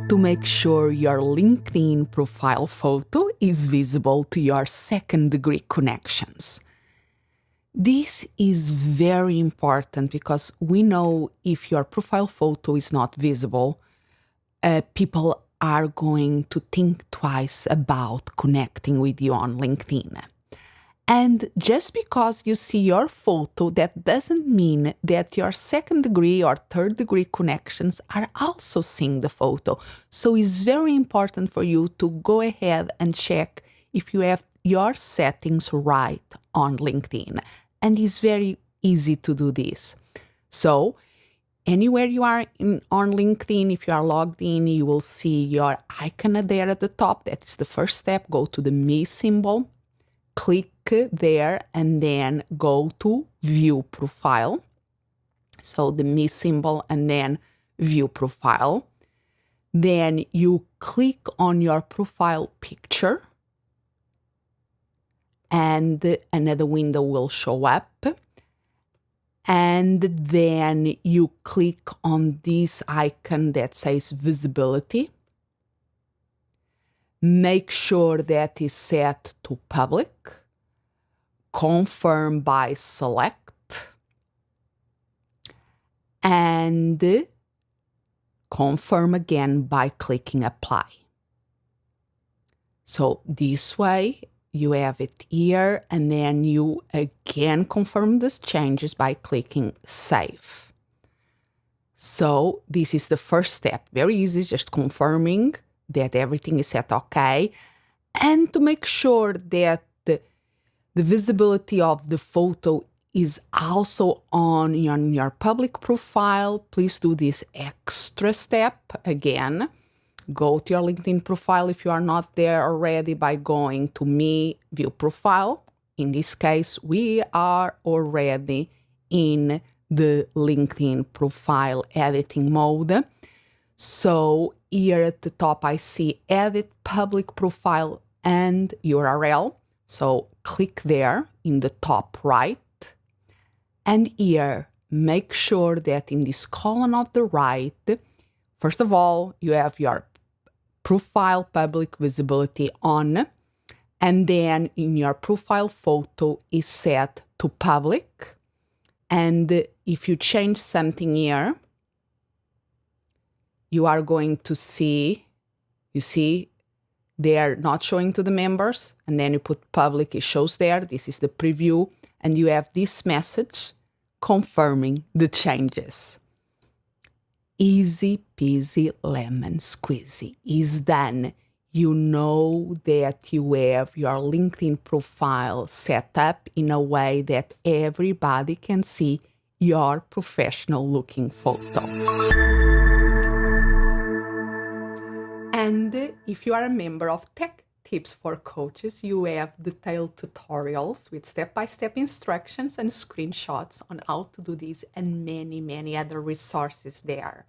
to make sure your LinkedIn profile photo is visible to your second-degree connections. This is very important because we know if your profile photo is not visible, people are going to think twice about connecting with you on LinkedIn. And just because you see your photo, that doesn't mean that your second degree or third degree connections are also seeing the photo. So it's very important for you to go ahead and check if you have your settings right on LinkedIn. And it's very easy to do this. So anywhere you are on LinkedIn, if you are logged in, you will see your icon there at the top. That is the first step. Go to the me symbol. Click there and then go to view profile. So the me symbol and then view profile. Then you click on your profile picture and another window will show up. And then you click on this icon that says visibility. Make sure that is set to public. Confirm by select. And confirm again by clicking apply. So this way you have it here and then you again confirm these changes by clicking save. So this is the first step. Very easy, just confirming that everything is set okay. And to make sure that the visibility of the photo is also on your public profile, please do this extra step again. Go to your LinkedIn profile if you are not there already by going to me, view profile. In this case, we are already in the LinkedIn profile editing mode. So here at the top, I see edit public profile and URL. So click there in the top right. And here, make sure that in this column of the right, first of all, you have your profile public visibility on, and then in your profile photo is set to public. And if you change something here, you are going to see, you see, they are not showing to the members, and then you put public, it shows there, this is the preview, and you have this message confirming the changes. Easy peasy lemon squeezy is done. You know that you have your LinkedIn profile set up in a way that everybody can see your professional looking photo. And if you are a member of Tech Tips for Coaches, you have detailed tutorials with step-by-step instructions and screenshots on how to do this and many, many other resources there.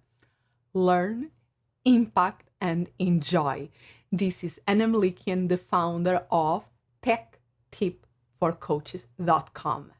Learn, impact, and enjoy. This is Anna Melikian, the founder of TechTipforCoaches.com.